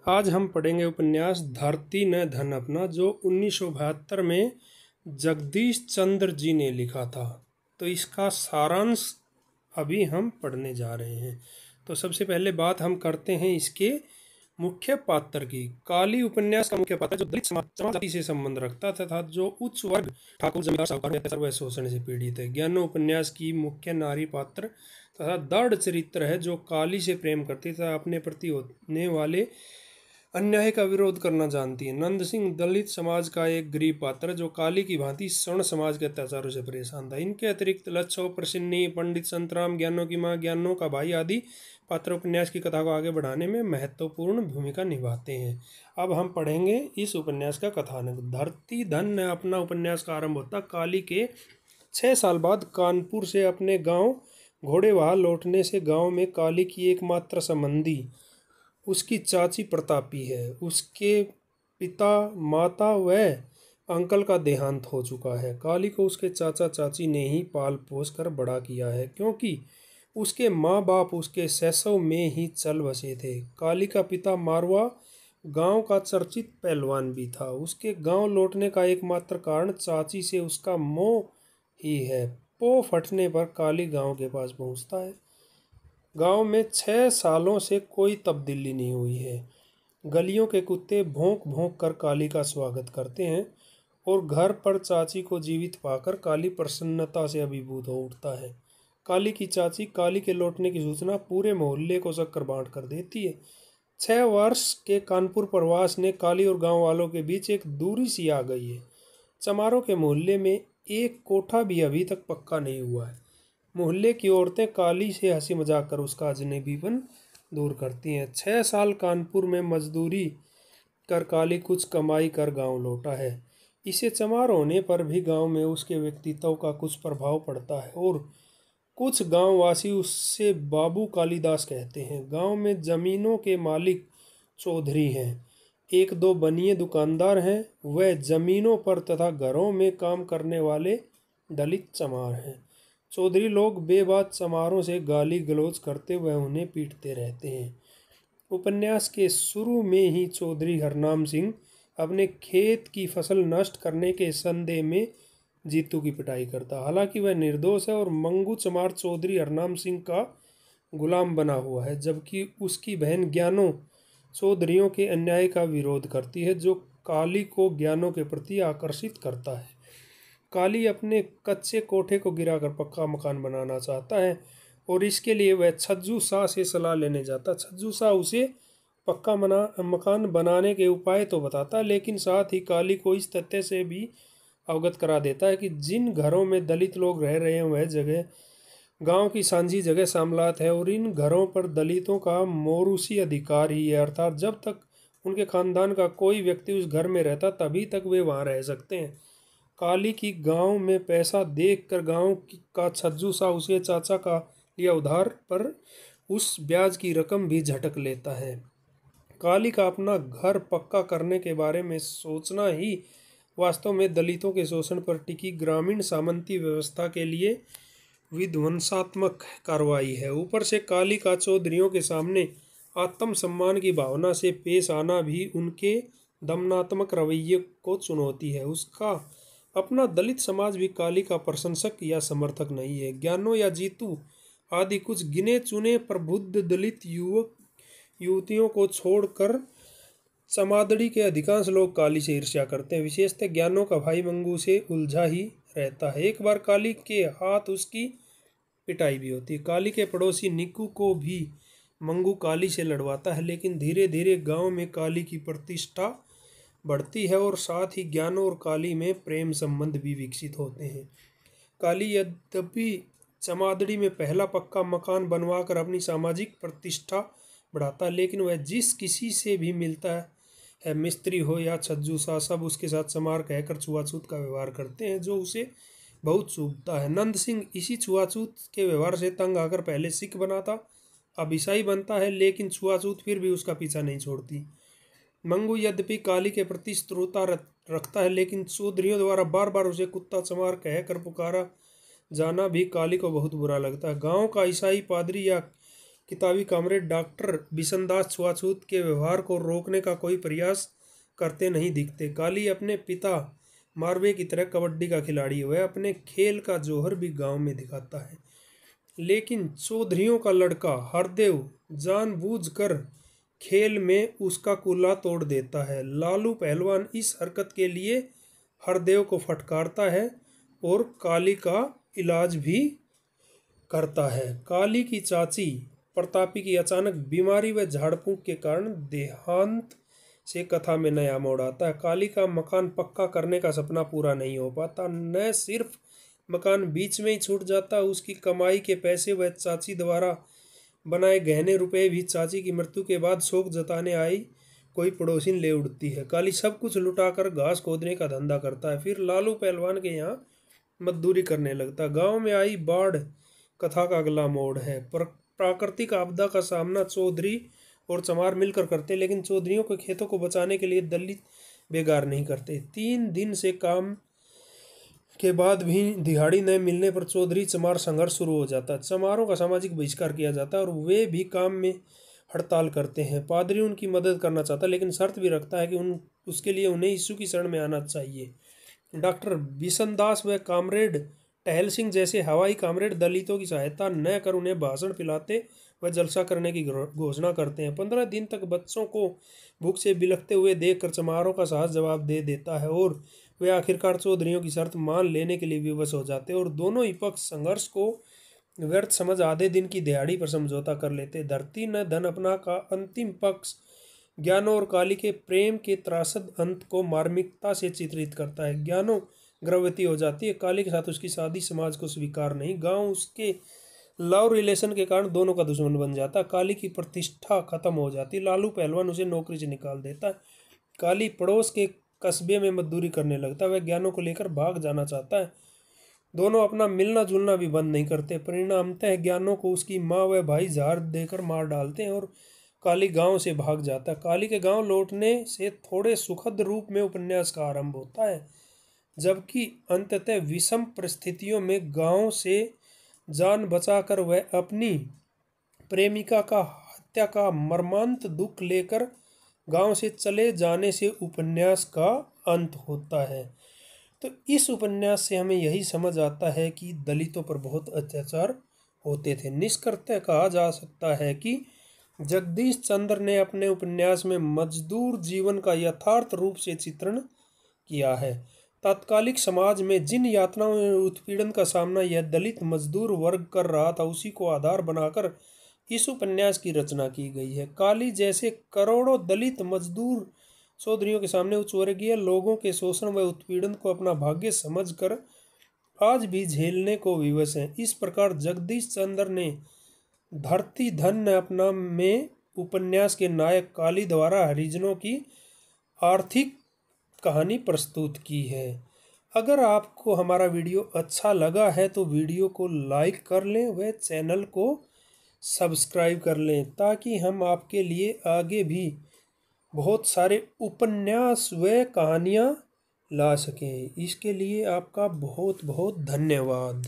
आज हम पढ़ेंगे उपन्यास धरती न धन अपना, जो 1972 में जगदीश चंद्र जी ने लिखा था। तो इसका सारांश अभी हम पढ़ने जा रहे हैं। तो सबसे पहले बात हम करते हैं इसके मुख्य पात्र की। काली उपन्यास का मुख्य पात्र जो दलित समाज जाति से संबंध रखता तथा जो उच्च वर्ग ठाकुर जमींदार साहूकार व शोषण से पीड़ित है। ज्ञानो उपन्यास की मुख्य नारी पात्र तथा दृढ़ चरित्र है, जो काली से प्रेम करती तथा अपने प्रति होने वाले अन्याय का विरोध करना जानती है। नंद सिंह दलित समाज का एक गरीब पात्र, जो काली की भांति स्वर्ण समाज के अत्याचारों से परेशान था। इनके अतिरिक्त लच्छो, प्रसिन्नी, पंडित संतराम, ज्ञानों की माँ, ज्ञानों का भाई आदि पात्र उपन्यास की कथा को आगे बढ़ाने में महत्वपूर्ण भूमिका निभाते हैं। अब हम पढ़ेंगे इस उपन्यास का कथानक। धरती धन न अपना उपन्यास का आरंभ होता काली के 6 साल बाद कानपुर से अपने गांव घोड़ेवाह लौटने से। गांव में काली की एकमात्र संबंधी उसकी चाची प्रतापी है। उसके पिता, माता व अंकल का देहांत हो चुका है। काली को उसके चाचा चाची ने ही पाल पोस कर बड़ा किया है, क्योंकि उसके माँ बाप उसके शैशव में ही चल बसे थे। काली का पिता मारवा गांव का चर्चित पहलवान भी था। उसके गांव लौटने का एकमात्र कारण चाची से उसका मोह ही है। पो फटने पर काली गांव के पास पहुंचता है। गांव में 6 सालों से कोई तब्दीली नहीं हुई है। गलियों के कुत्ते भौंक भौंक कर काली का स्वागत करते हैं और घर पर चाची को जीवित पाकर काली प्रसन्नता से अभिभूत हो उठता है। काली की चाची काली के लौटने की सूचना पूरे मोहल्ले को शक्कर बांट कर देती है। 6 वर्ष के कानपुर प्रवास ने काली और गांव वालों के बीच एक दूरी सी आ गई है। चमारों के मोहल्ले में एक कोठा भी अभी तक पक्का नहीं हुआ है। मोहल्ले की औरतें काली से हंसी मजाक कर उसका अजनबीपन दूर करती हैं। 6 साल कानपुर में मजदूरी कर काली कुछ कमाई कर गांव लौटा है। इसे चमार होने पर भी गांव में उसके व्यक्तित्व का कुछ प्रभाव पड़ता है और कुछ गांववासी उससे बाबू कालीदास कहते हैं। गांव में जमीनों के मालिक चौधरी हैं। 1-2 बनिए दुकानदार हैं। वह जमीनों पर तथा घरों में काम करने वाले दलित चमार हैं। चौधरी लोग बेबात चमारों से गाली गलौज करते हुए उन्हें पीटते रहते हैं। उपन्यास के शुरू में ही चौधरी हरनाम सिंह अपने खेत की फसल नष्ट करने के संदेह में जीतू की पिटाई करता। हालांकि वह निर्दोष है और मंगू चमार चौधरी हरनाम सिंह का गुलाम बना हुआ है, जबकि उसकी बहन ज्ञानो चौधरियों के अन्याय का विरोध करती है, जो काली को ज्ञानों के प्रति आकर्षित करता है। काली अपने कच्चे कोठे को गिराकर पक्का मकान बनाना चाहता है और इसके लिए वह छज्जू शाह से सलाह लेने जाता। छज्जू शाह उसे पक्का मकान बनाने के उपाय तो बताता, लेकिन साथ ही काली को इस तथ्य से भी अवगत करा देता है कि जिन घरों में दलित लोग रह रहे हैं वह जगह गांव की सांझी जगह सामलात है और इन घरों पर दलितों का मौरूसी अधिकार ही है। अर्थात जब तक उनके खानदान का कोई व्यक्ति उस घर में रहता तभी तक वे वहाँ रह सकते हैं। काली की गांव में पैसा देखकर गांव का छज्जू सा उसे चाचा का लिया उधार पर उस ब्याज की रकम भी झटक लेता है। काली का अपना घर पक्का करने के बारे में सोचना ही वास्तव में दलितों के शोषण पर टिकी ग्रामीण सामंती व्यवस्था के लिए विध्वंसात्मक कार्रवाई है। ऊपर से काली का चौधरियों के सामने आत्मसम्मान की भावना से पेश आना भी उनके दमनात्मक रवैये को चुनौती है। उसका अपना दलित समाज भी काली का प्रशंसक या समर्थक नहीं है। ज्ञानो या जीतू आदि कुछ गिने चुने प्रबुद्ध दलित युवक युवतियों को छोड़कर चमादड़ी के अधिकांश लोग काली से ईर्ष्या करते हैं। विशेषतः ज्ञानों का भाई मंगू से उलझा ही रहता है। एक बार काली के हाथ उसकी पिटाई भी होती है। काली के पड़ोसी निक्कू को भी मंगू काली से लड़वाता है, लेकिन धीरे धीरे गांव में काली की प्रतिष्ठा बढ़ती है और साथ ही ज्ञानो और काली में प्रेम संबंध भी विकसित होते हैं। काली यद्यपि चमादड़ी में पहला पक्का मकान बनवाकर अपनी सामाजिक प्रतिष्ठा बढ़ाता है, लेकिन वह जिस किसी से भी मिलता है, मिस्त्री हो या छज्जू सा, सब उसके साथ चमार कहकर छुआछूत का व्यवहार करते हैं, जो उसे बहुत चुभता है। नंद सिंह इसी छुआछूत के व्यवहार से तंग आकर पहले सिख बना था, अब ईसाई बनता है, लेकिन छुआछूत फिर भी उसका पीछा नहीं छोड़ती। मंगू यद्यपि काली के प्रति श्रोता रखता है, लेकिन चौधरियों द्वारा बार बार उसे कुत्ता चमार कहकर पुकारा जाना भी काली को बहुत बुरा लगता है। गांव का ईसाई पादरी या किताबी कामरेड डॉक्टर बिशनदास छुआछूत के व्यवहार को रोकने का कोई प्रयास करते नहीं दिखते। काली अपने पिता मारवे की तरह कबड्डी का खिलाड़ी है, वह अपने खेल का जौहर भी गांव में दिखाता है। लेकिन चौधरियों का लड़का हरदेव जानबूझकर खेल में उसका कुल्ला तोड़ देता है। लालू पहलवान इस हरकत के लिए हरदेव को फटकारता है और काली का इलाज भी करता है। काली की चाची प्रतापी की अचानक बीमारी व झाड़फूंक के कारण देहांत से कथा में नया मोड़ आता है। काली का मकान पक्का करने का सपना पूरा नहीं हो पाता। न सिर्फ मकान बीच में ही छूट जाता, उसकी कमाई के पैसे व चाची द्वारा बनाए गहने रुपए भी चाची की मृत्यु के बाद शोक जताने आई कोई पड़ोसिन ले उड़ती है। काली सब कुछ लुटाकर घास खोदने का धंधा करता है, फिर लालू पहलवान के यहाँ मजदूरी करने लगता। गांव में आई बाढ़ कथा का अगला मोड़ है। प्राकृतिक आपदा का सामना चौधरी और चमार मिलकर करते, लेकिन चौधरियों के खेतों को बचाने के लिए दलित बेगार नहीं करते। 3 दिन से काम के बाद भी दिहाड़ी न मिलने पर चौधरी चमार संघर्ष शुरू हो जाता है। चमारों का सामाजिक बहिष्कार किया जाता है और वे भी काम में हड़ताल करते हैं। पादरी उनकी मदद करना चाहता है, लेकिन शर्त भी रखता है कि उसके लिए उन्हें यीशु की शरण में आना चाहिए। डॉक्टर बिशनदास व कामरेड टहल सिंह जैसे हवाई कामरेड दलितों की सहायता न कर उन्हें भाषण पिलाते व जलसा करने की घोषणा करते हैं। 15 दिन तक बच्चों को भूख से बिलखते हुए देखकर चमारों का साहस जवाब दे देता है और वे आखिरकार चौधरियों की शर्त मान लेने के लिए विवश हो जाते हैं और दोनों ही पक्ष संघर्ष को व्यर्थ समझ आधे दिन की दिहाड़ी पर समझौता कर लेते। धरती न धन अपना का अंतिम पक्ष ज्ञानो और काली के प्रेम के त्रासद अंत को मार्मिकता से चित्रित करता है। ज्ञानो गर्भवती हो जाती है, काली के साथ उसकी शादी समाज को स्वीकार नहीं। गांव उसके लव रिलेशन के कारण दोनों का दुश्मन बन जाता। काली की प्रतिष्ठा खत्म हो जाती। लालू पहलवान उसे नौकरी से निकाल देता। काली पड़ोस के कस्बे में मजदूरी करने लगता। वह ज्ञानों को लेकर भाग जाना चाहता है। दोनों अपना मिलना जुलना भी बंद नहीं करते। परिणामतः ज्ञानों को उसकी माँ व भाई जहर देकर मार डालते हैं और काली गांव से भाग जाता है। काली के गांव लौटने से थोड़े सुखद रूप में उपन्यास का आरंभ होता है, जबकि अंततः विषम परिस्थितियों में गांव से जान बचाकर वह अपनी प्रेमिका का हत्या का मर्मांत दुख लेकर गांव से चले जाने से उपन्यास का अंत होता है। तो इस उपन्यास से हमें यही समझ आता है कि दलितों पर बहुत अत्याचार होते थे। निष्कर्षतः कहा जा सकता है कि जगदीश चंद्र ने अपने उपन्यास में मजदूर जीवन का यथार्थ रूप से चित्रण किया है। तात्कालिक समाज में जिन यातनाओं और उत्पीड़न का सामना यह दलित मजदूर वर्ग कर रहा था, उसी को आधार बनाकर इस उपन्यास की रचना की गई है। काली जैसे करोड़ों दलित मजदूर चौधरियों के सामने उच्च वर्गीय लोगों के शोषण व उत्पीड़न को अपना भाग्य समझकर आज भी झेलने को विवश हैं। इस प्रकार जगदीश चंद्र ने धरती धन न अपना में उपन्यास के नायक काली द्वारा हरिजनों की आर्थिक कहानी प्रस्तुत की है। अगर आपको हमारा वीडियो अच्छा लगा है तो वीडियो को लाइक कर लें व चैनल को सब्सक्राइब कर लें, ताकि हम आपके लिए आगे भी बहुत सारे उपन्यास व कहानियाँ ला सकें। इसके लिए आपका बहुत बहुत धन्यवाद।